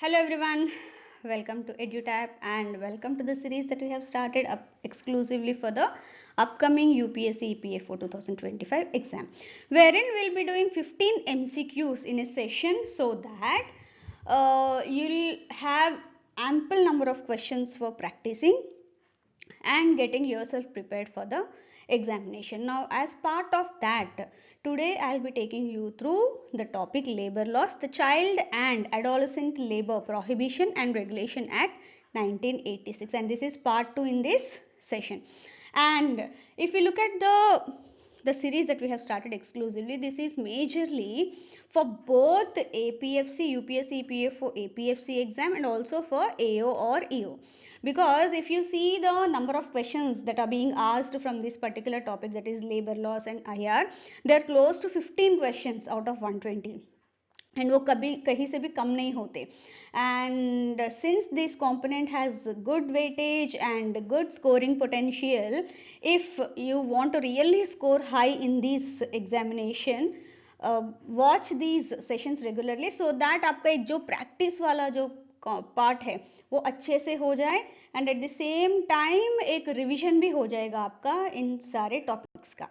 Hello everyone, welcome to EduTap and welcome to the series that we have started up exclusively for the upcoming UPSC EPFO 2025 exam, wherein we'll be doing 15 MCQs in a session so that you'll have ample number of questions for practicing and getting yourself prepared for the examination. Now, as part of that, today I'll be taking you through the topic labor laws, the Child and Adolescent Labour Prohibition and Regulation Act 1986, and this is part 2 in this session. And if we look at the series that we have started exclusively, this is majorly for both APFC, UPSC EPFO APFC exam and also for AO or EO. Because if you see the number of questions that are being asked from this particular topic, that is labor laws and IR, they are close to 15 questions out of 120. And वो कभी कहीं से भी कम नहीं होते. And since this component has good weightage and good scoring potential, if you want to really score high in this examination, watch these sessions regularly so that आपका एक जो practice वाला जो पार्ट है वो अच्छे से हो जाए and at the same time एक रिवीजन भी हो जाएगा आपका इन सारे टॉपिक्स का.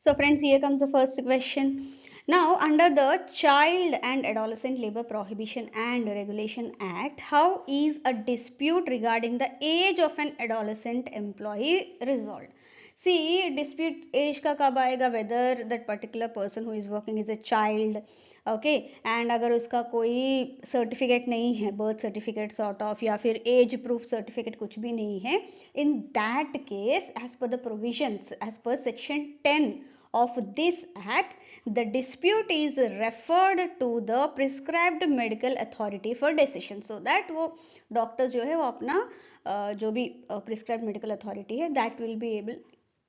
So friends, here comes the first question. Now, under the Child and Adolescent Labour Prohibition and Regulation Act, how is a dispute regarding the age of an adolescent employee resolved? See, dispute age का कब आएगा, whether that particular person who is working is a child, okay, and अगर उसका कोई certificate नहीं है, birth certificate sort of, या फिर एज प्रूफ सर्टिफिकेट कुछ भी नहीं है, in that case, as per the provisions, as per section 10 of this act, the dispute is referred to the prescribed medical authority for decision, so that वो doctors जो है वो अपना जो भी prescribed medical authority है, that will be able,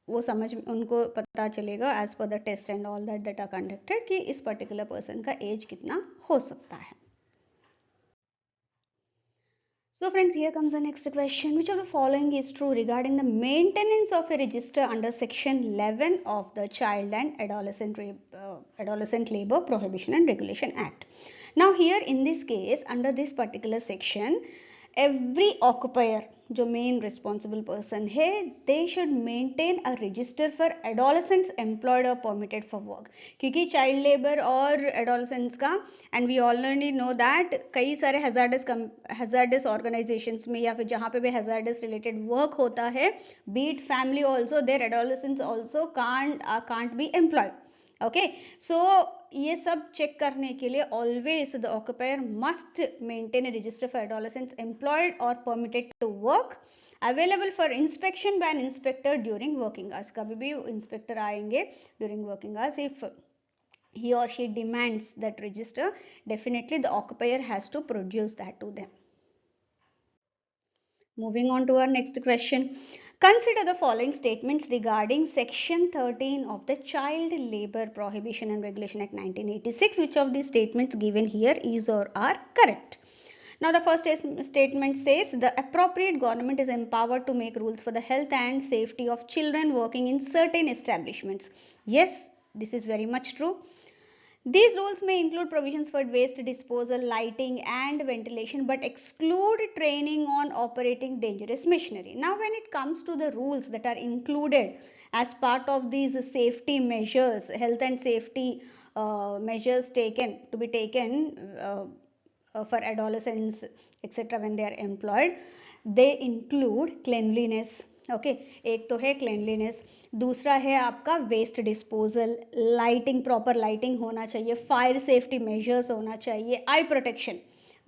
वो समझ उनको पता चलेगा as per the test and all that are conducted कि इस पर्टिकुलर पर्सन का एज कितना हो सकता है. So friends, here comes the next question. Which of the following is true regarding the maintenance of a register under section 11 of the Child and Adolescent Labour Prohibition and Regulation Act? Now here in this case, under this particular section, every occupier जो main responsible person है, they should maintain a register for adolescents employed और permitted for work. क्योंकि child labour और adolescents का, and we already know that, कई सारे hazards organisations में या फिर जहाँ पे भी हैजार्डस रिलेटेड वर्क होता है, but family also, there adolescents also can't be employed. Okay, so ये सब चेक करने के लिए always the occupier must maintain a register for adolescents employed और permitted to work, available for inspection by an inspector during working hours. कभी भी inspector आएंगे during working hours, if he or she demands that register, definitely the occupier has to produce that to them. Moving on to our next question. Consider the following statements regarding section 13 of the Child Labour Prohibition and Regulation Act 1986. Which of these statements given here is or are correct? Now the first statement says the appropriate government is empowered to make rules for the health and safety of children working in certain establishments. Yes, this is very much true. These rules may include provisions for waste disposal, lighting and ventilation, but exclude training on operating dangerous machinery. Now when it comes to the rules that are included as part of these safety measures, health and safety measures to be taken for adolescents etc. when they are employed, they include cleanliness. Okay, एक तो है cleanliness, दूसरा है आपका waste disposal, lighting, proper lighting होना चाहिए, fire safety measures होना चाहिए, आई प्रोटेक्शन.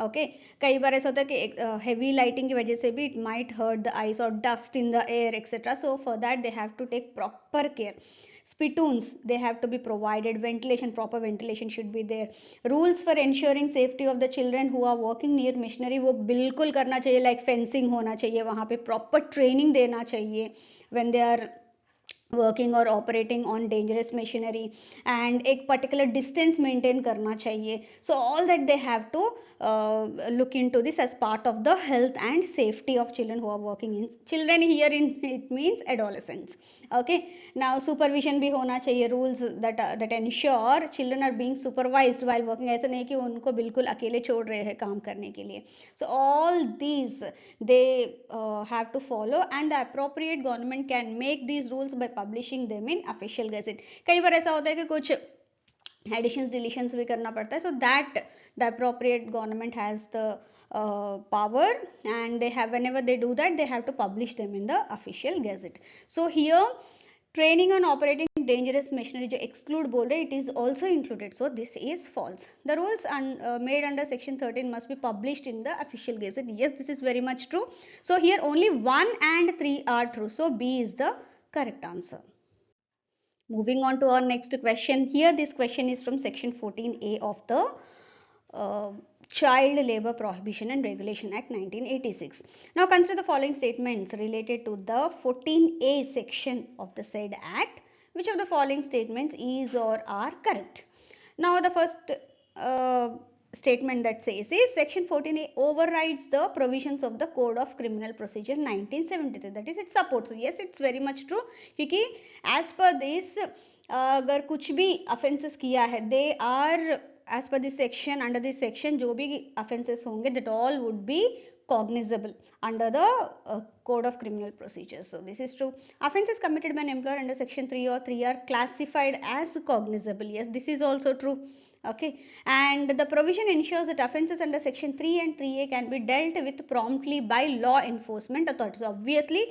ओके, कई बार ऐसा होता है कि हेवी लाइटिंग की वजह से भी it might hurt the eyes और dust in the air etcetera, so for that they have to take proper care. Spittoons, they have to be provided. Ventilation, proper ventilation should be there. Rules for ensuring safety of the children who are working near machinery, वो बिल्कुल करना चाहिए. Like fencing होना चाहिए, वहाँ पे proper training देना चाहिए when they are वर्किंग और operating on dangerous machinery and एक पर्टिकुलर डिस्टेंस मेंटेन करना चाहिए. So all that they have to look into this as part of the health and safety of children who are working in children here in it means adolescents. Okay, now supervision भी होना चाहिए, rules that ensure children are being supervised while working. ऐसा नहीं कि उनको बिल्कुल अकेले छोड़ रहे हैं काम करने के लिए. So all these they have to follow and the appropriate government can make these rules by publishing them in official gazette. कई बार ऐसा होता है कि कुछ additions deletions भी करना पड़ता है, so that the appropriate government has the power and they have, whenever they do that, they have to publish them in the official gazette. So here training on operating dangerous machinery जो exclude बोल रहे, it is also included, so this is false. The rules made under section 13 must be published in the official gazette. Yes, this is very much true. So here only 1 and 3 are true, so B is the correct answer. Moving on to our next question. Here this question is from section 14A of the Child Labour Prohibition and Regulation Act 1986. Now consider the following statements related to the 14A section of the said act. Which of the following statements is or are correct? Now the first statement that says is section 14A overrides the provisions of the Code of Criminal Procedure 1973. That is, it supports. Yes, it's very much true, क्योंकि as per this अगर कुछ भी offences किया है, they are as per this section, under this section जो भी offences होंगे, that all would be cognizable under the Code of Criminal Procedures. So this is true. Offences committed by an employer under section 3 or 3 are classified as cognizable. Yes, this is also true. Okay, and the provision ensures that offences under section 3 and 3A can be dealt with promptly by law enforcement authorities. Obviously,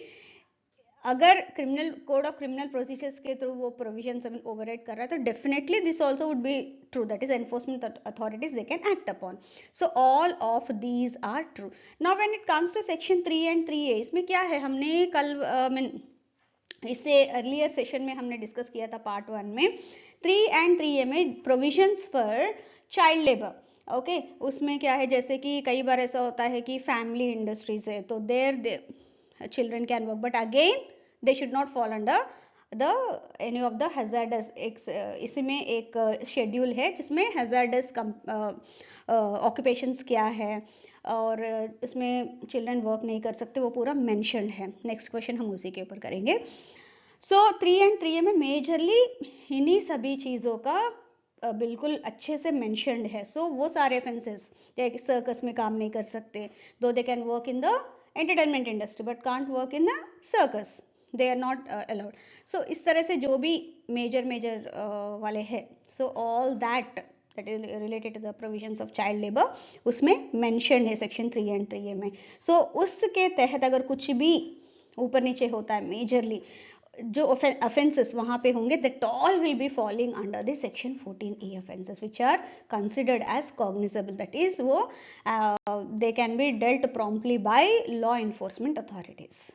अगर criminal code of criminal procedures के through वो provision override कर रहा है, तो definitely this also would be true, that is enforcement authorities they can act upon. So all of these are true. Now when it comes to section 3 and 3A, इसमें क्या है, हमने कल इससे अर्लियर सेशन में हमने डिस्कस किया था पार्ट 1 में. 3 एंड 3A में provisions for child labour. Okay, उसमें क्या है, जैसे कि कई बार ऐसा होता है कि फैमिली इंडस्ट्रीज है, तो there children can work, but again they should not fall under the any of the hazardous. इसमें एक शेड्यूल है जिसमें hazardous occupations क्या है और इसमें चिल्ड्रन वर्क नहीं कर सकते, वो पूरा मेंशन्ड है. नेक्स्ट क्वेश्चन हम उसी के ऊपर करेंगे. सो 3 एंड 3A में मेजरली इन्हीं सभी चीज़ों का बिल्कुल अच्छे से मेंशन्ड है. सो वो सारे ऑफेंसेस, सर्कस में काम नहीं कर सकते, दो they can work in the entertainment industry but can't work in the circus, they are not allowed. So इस तरह से जो भी मेजर वाले हैं, so all that is related to the provisions of child labor उसमें mentioned है section 3 and 3A में. So उसके तहत अगर कुछ भी ऊपर नीचे होता है मेजरली, जो offenses वहाँ पे होंगे, that all will be falling under the section 14A offenses which are considered as cognizable. That is, वो they can be dealt promptly by law enforcement authorities.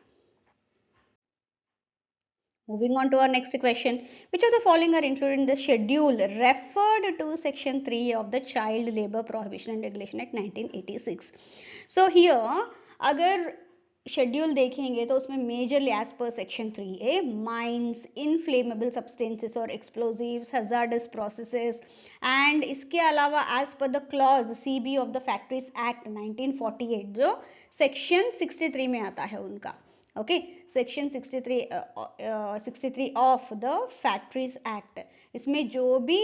Moving on to our next question. Which of the following are included in the schedule referred to section 3 of the Child Labor Prohibition and Regulation Act 1986? So here अगर schedule देखेंगे तो उसमें majorly as per section 3A mines, inflammable substances और explosives, hazardous processes, and इसके अलावा as per the clause CB of the factories act 1948 जो section 63 में आता है उनका. Okay, section 63 of the factories act, इसमें जो भी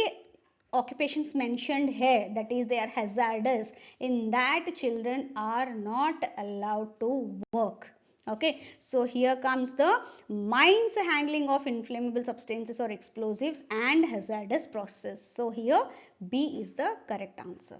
occupations mentioned here, that is they are hazardous, in that children are not allowed to work. Okay, so here comes the mines, handling of inflammable substances or explosives, and hazardous process. So here B is the correct answer.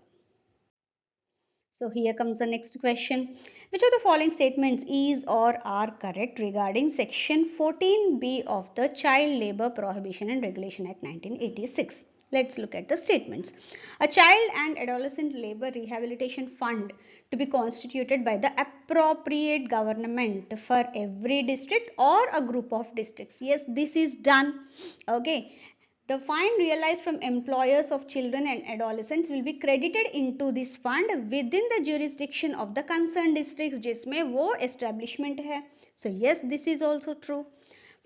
So here comes the next question. Which of the following statements is or are correct regarding section 14B of the Child Labor Prohibition and Regulation Act 1986? Let's look at the statements. A child and adolescent labor rehabilitation fund to be constituted by the appropriate government for every district or a group of districts. Yes, this is done. Okay. The fine realized from employers of children and adolescents will be credited into this fund within the jurisdiction of the concerned districts जिसमें वो establishment है. So yes, this is also true.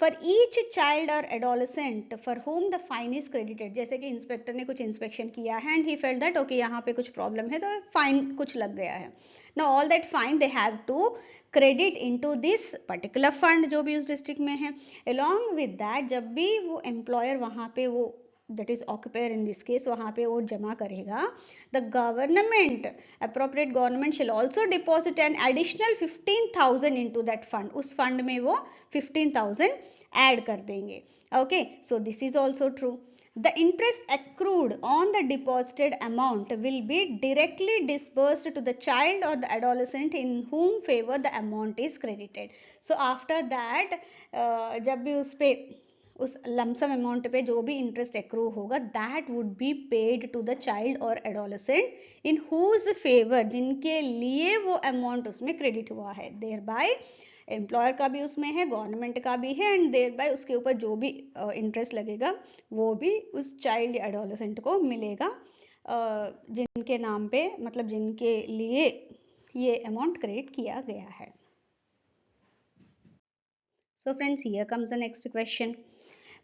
For each child और adolescent for whom the fine is credited, जैसे कि inspector ने कुछ inspection किया है and he felt that okay यहाँ पे कुछ प्रॉब्लम है तो फाइन कुछ लग गया है. Now all that fine they have to credit into this particular fund जो भी उस डिस्ट्रिक्ट में है. अलॉन्ग विद दैट जब भी वो एम्प्लॉयर वहाँ पे वो that is occupier in this case वहाँ पे वो जमा करेगा, the government appropriate government shall also deposit an additional 15,000 into that fund. उस fund में वो 15,000 add कर देंगे. Okay, so this is also true. The interest accrued on the deposited amount will be directly disbursed to the child or the adolescent in whom favor the amount is credited. So after that जब भी उस पे उस lump sum amount पे जो भी interest accrue होगा that would be paid to the child और एडोलेसेंट इन हुज फेवर, जिनके लिए वो अमाउंट उसमें क्रेडिट हुआ है. देयर बाय एम्प्लॉयर का भी उसमें है, गवर्नमेंट का भी है, एंड देयर बाय उसके ऊपर जो भी इंटरेस्ट लगेगा वो भी उस चाइल्ड या एडोलेसेंट को मिलेगा जिनके नाम पे, मतलब जिनके लिए ये अमाउंट क्रेडिट किया गया है. So friends, here comes the next question.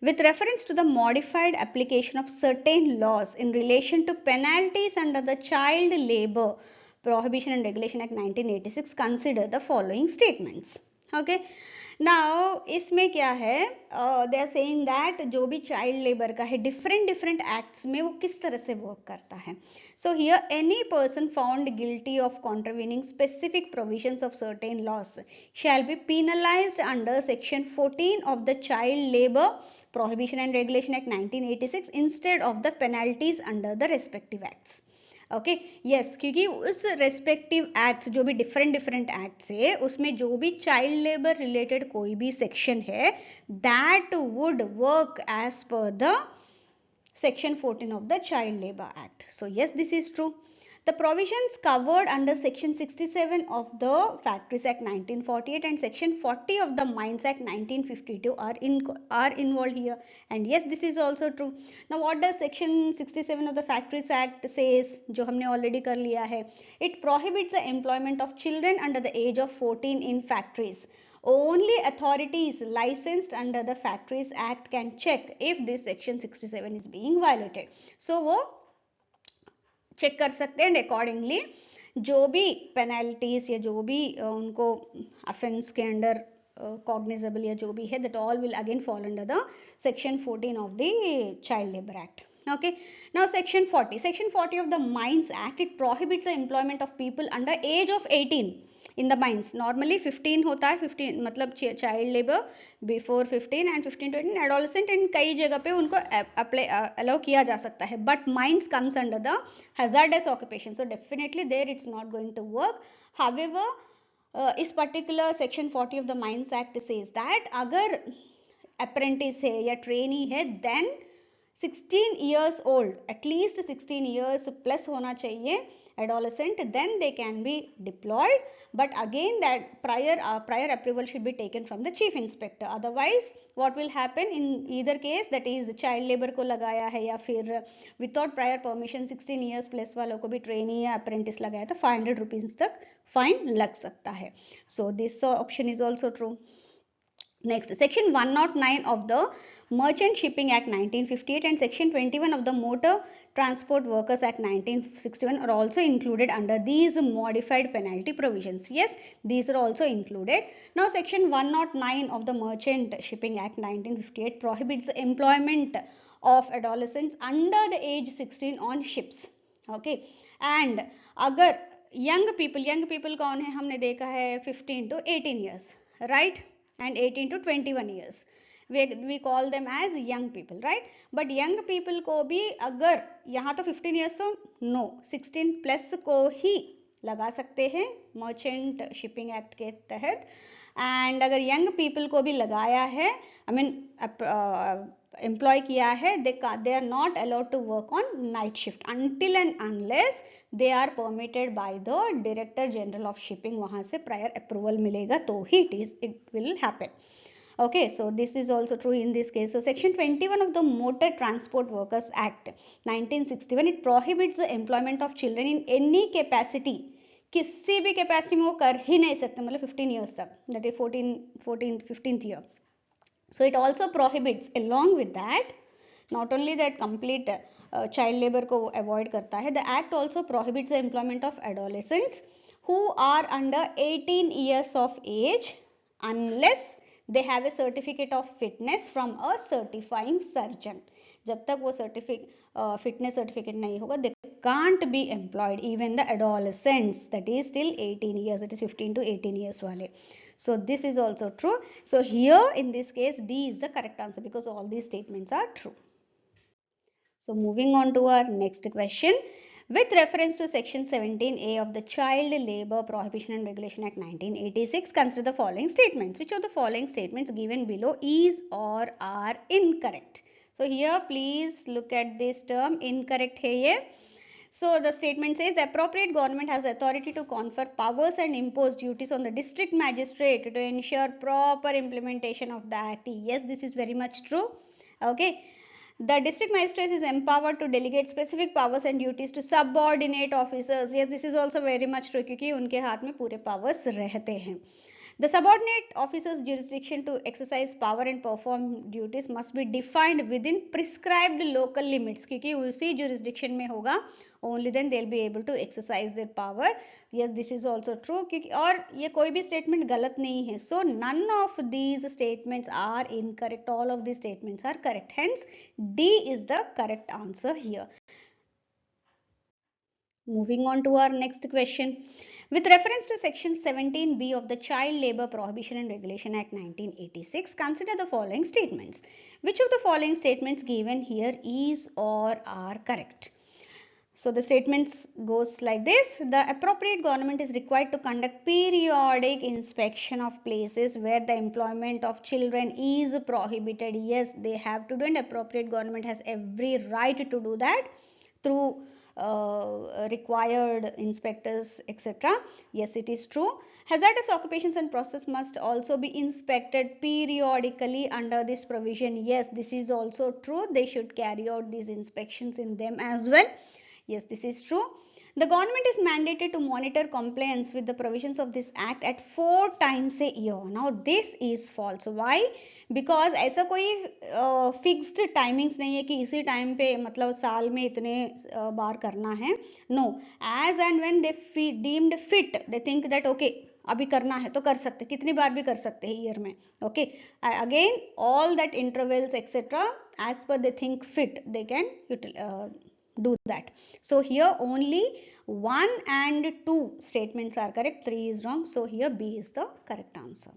With reference to the modified application of certain laws in relation to penalties under the Child Labour Prohibition and Regulation Act 1986, consider the following statements. Okay. Now इसमें क्या है, they are saying that जो भी child labor का है different acts में वो किस तरह से work करता है. So here any person found guilty of contravening specific provisions of certain laws shall be penalized under section 14 of the Child Labor Prohibition and Regulation Act 1986 instead of the penalties under the respective acts. Okay yes, क्योंकि उस respective acts जो भी different acts है उसमें जो भी child labour related कोई भी सेक्शन है that would work as per the section 14 of the Child Labor Act. So yes, this is true. The provisions covered under section 67 of the Factories Act 1948 and section 40 of the Mines Act 1952 are involved here, and yes, this is also true. Now what does section 67 of the Factories Act says, जो हमने already कर लिया है? It prohibits the employment of children under the age of 14 in factories. Only authorities licensed under the Factories Act can check if this section 67 is being violated. So वो check कर सकते हैं, and accordingly जो भी penalties या जो भी उनको अफेंस के अंडर कॉग्निजेबल या जो भी है that all will again fall under the section 14 of the child labour act. Okay, now section 40 of the Mines Act, it prohibits the employment of people under age of 18 in the mines. Normally 15 होता है, 15 मतलब child labor before 15 and 15 to 18 adolescent, and कई जगह पे उनको allow किया जा सकता है, but mines comes under the hazardous occupation, so definitely there it's not going to work. However, इस particular section 40 of the Mines Act says that अगर apprentice है या trainee है then 16 years old, at least 16 years plus होना चाहिए adolescent, then they can be deployed, but again that prior approval should be taken from the chief inspector. Otherwise what will happen in either case, that is child labor को लगाया है या फिर without prior permission 16 years plus वालों को भी trainee या apprentice लगाया तो 500 rupees तक fine लग सकता है. So this option is also true. Next, section 109 of the Merchant Shipping Act 1958 and section 21 of the Motor Transport Workers Act 1961 are also included under these modified penalty provisions. Yes, these are also included. Now section 109 of the Merchant Shipping Act 1958 prohibits the employment of adolescents under the age 16 on ships. Okay, and अगर young people कौन है, हमने देखा है 15 to 18 years, right? And 18 to 21 years we call them as young people, right? But young people को भी अगर यहाँ तो 15 years तो no, 16 plus को ही लगा सकते हैं मर्चेंट शिपिंग एक्ट के तहत, एंड अगर यंग पीपल को भी लगाया है, आई मीन एम्प्लॉय किया है, they are not allowed to work on night shift until and unless they are permitted by the director general of shipping, वहां से प्रायर अप्रूवल मिलेगा तो ही it will happen. Okay, so this is also true in this case. So section 21 of the Motor Transport Workers Act 1961, it prohibits the employment of children in any capacity. किसी भी capacity में वो कर ही नहीं सकते, मतलब 15 ईयर्स तक, that is 14 15th year. So it also prohibits, along with that, not only that complete child labor को avoid करता है, the act also prohibits the employment of adolescents who are under 18 years of age unless they have a certificate of fitness from a certifying surgeon. जब तक वो fitness certificate नहीं होगा, they can't be employed, even the adolescents, that is till 18 years, that is 15 to 18 years वाले. So this is also true. So here in this case D is the correct answer because all these statements are true. So moving on to our next question. With reference to section 17A of the Child Labor Prohibition and Regulation Act 1986, consider the following statements. Which of the following statements given below is or are incorrect? So here please look at this term, incorrect hai ye. So the statement says the appropriate government has the authority to confer powers and impose duties on the district magistrate to ensure proper implementation of the act. Yes, this is very much true. Okay. The district magistrate is empowered to delegate specific powers and duties to subordinate officers. Yes, this is also very much true क्योंकि उनके हाथ में पूरे powers रहते हैं. The subordinate officer's jurisdiction to exercise power and perform duties must be defined within prescribed local limits. क्योंकि उसी jurisdiction में होगा, only then they'll be able to exercise their power. Yes, this is also true. क्योंकि और ये कोई भी statement गलत नहीं है. So none of these statements are incorrect. All of these statements are correct. Hence, D is the correct answer here. Moving on to our next question. With reference to section 17B of the Child Labor Prohibition and Regulation Act 1986, consider the following statements. Which of the following statements given here is or are correct? So the statements goes like this. The appropriate government is required to conduct periodic inspection of places where the employment of children is prohibited. Yes, they have to do, and appropriate government has every right to do that through required inspectors, etc. Yes, it is true. Hazardous occupations and process must also be inspected periodically under this provision. Yes, this is also true. They should carry out these inspections in them as well. Yes, this is true. The government is mandated to monitor compliance with the provisions of this act at 4 times a year. Now this is false. Why? Because ऐसा कोई fixed timings नहीं है कि इसी time पे मतलब साल में इतने बार करना है. No, as and when they deemed fit, they think that okay अभी करना है तो कर सकते, कितनी बार भी कर सकते हैं ईयर में. Okay, again all that intervals etcetera as per they think fit they can do that. So here only 1 and 2 statements are correct, 3 is wrong. So here B is the correct answer.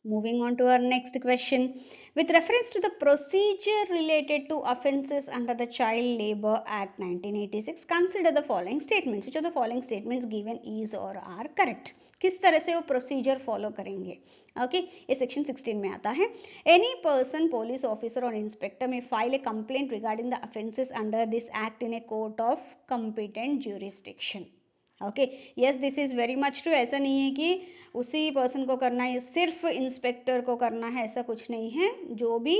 Moving on to our next question. With reference to the procedure related to offences under the Child Labour Act 1986, consider the following statements. Which of the following statements given is or are correct? किस तरह से वो procedure follow करेंगे. Okay, ये section 16 में आता है. Any person, police officer और इंस्पेक्टर में file A complaint regarding the offences under this act in a court of competent jurisdiction. Okay, yes, this is very much true. ऐसा नहीं है कि उसी पर्सन को करना है, सिर्फ इंस्पेक्टर को करना है, ऐसा कुछ नहीं है. जो भी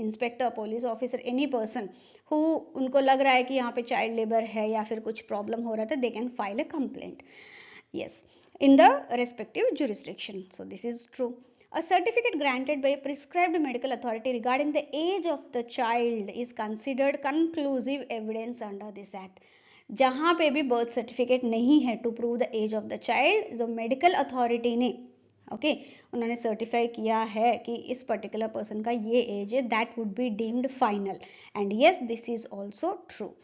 inspector, police officer, any person who उनको लग रहा है कि यहाँ पे चाइल्ड लेबर है या फिर कुछ प्रॉब्लम हो रहा था, they can file A complaint. Yes, in the respective jurisdiction. So this is true. A certificate granted by a prescribed medical authority regarding the age of the child is considered conclusive evidence under this act. जहाँ पे भी birth certificate नहीं है to prove the age of the child, जो medical authority ने उन्होंने certify किया है कि इस पर्टिकुलर पर्सन का ये एज है, that would be deemed final. And yes, this is also true.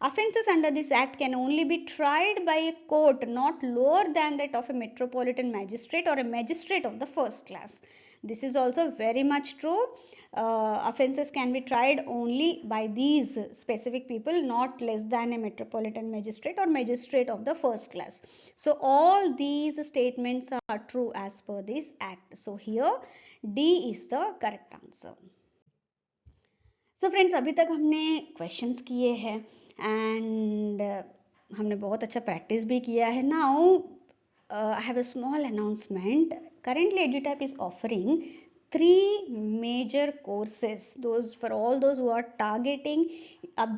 Offences under this act can only be tried by a court not lower than that of a metropolitan magistrate or a magistrate of the first class. This is also very much true. Offences can be tried only by these specific people, not less than a metropolitan magistrate or magistrate of the first class. So all these statements are true as per this act. So here D is the correct answer. So friends, अभी तक हमने questions किए हैं and हमने बहुत अच्छा practice भी किया है. Now I have a small announcement. Currently EduTap is offering 3 major courses, those for all those who are targeting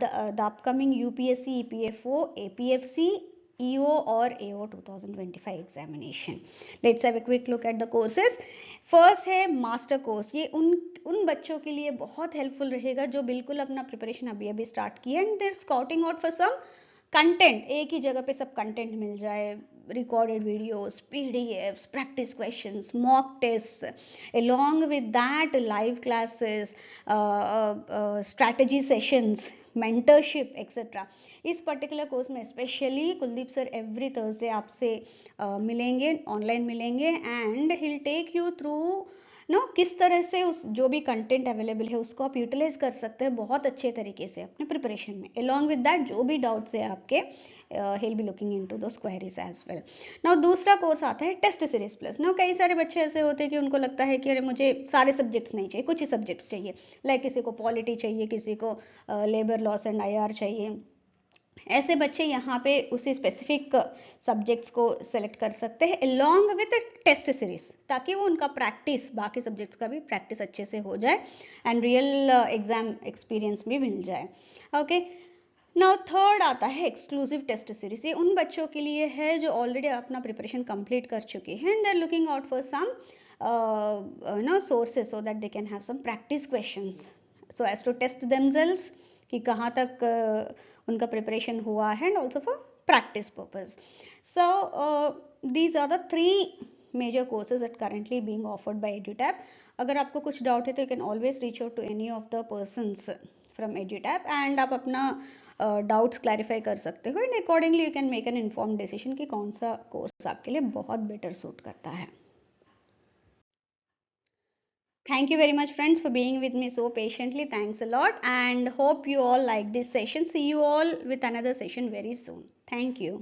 the upcoming UPSC EPFO APFC EO or AO 2025 examination. Let's have a quick look at the courses. First है master course. ये उन बच्चों के लिए बहुत helpful रहेगा जो बिल्कुल अपना प्रिपरेशन अभी अभी स्टार्ट किया and they're scouting out for some content. एक ही जगह पे सब कंटेंट मिल जाए, recorded videos, PDFs, practice questions, mock tests, along with that live classes, strategy sessions, mentorship, etc. इस पर्टिकुलर कोर्स में specially Kuldeep sir every Thursday आपसे मिलेंगे, ऑनलाइन मिलेंगे and he take you through किस तरह से उस जो भी कंटेंट अवेलेबल है उसको आप यूटिलाइज कर सकते हैं बहुत अच्छे तरीके से अपने प्रिपरेशन में. अलॉन्ग विद दैट जो भी डाउट्स है आपके he'll be looking into those queries as well. Now दूसरा कोर्स आता है टेस्ट सीरीज प्लस. नाउ कई सारे बच्चे ऐसे होते हैं कि उनको लगता है कि अरे मुझे सारे सब्जेक्ट्स नहीं चाहिए, कुछ ही सब्जेक्ट्स चाहिए. लाइक किसी को पॉलिटी चाहिए, किसी को लेबर लॉस एंड IR चाहिए. ऐसे बच्चे यहाँ पे उसी स्पेसिफिक सब्जेक्ट्स को सेलेक्ट कर सकते हैं अलॉन्ग विद टेस्ट सीरीज, ताकि वो उनका प्रैक्टिस, बाकी सब्जेक्ट्स का भी प्रैक्टिस अच्छे से हो जाए एंड रियल एग्जाम एक्सपीरियंस भी मिल जाए. ओके. नाउ थर्ड आता है एक्सक्लूसिव टेस्ट सीरीज. ये उन बच्चों के लिए है जो ऑलरेडी अपना प्रिपरेशन कंप्लीट कर चुके हैं and they are looking out for some sources so that they can have some practice questions so as to test themselves कि कहाँ तक उनका प्रिपरेशन हुआ है and also for practice purpose. So these are the 3 major courses that currently being offered by EduTap. अगर आपको कुछ doubt है तो you can always reach out to any of the persons from EduTap and आप अपना doubts clarify कर सकते हो and accordingly you can make an informed decision कि कौन सा कोर्स आपके लिए बहुत बेटर सूट करता है. Thank you very much friends for being with me so patiently. Thanks a lot and hope you all like this session. See you all with another session very soon. Thank you.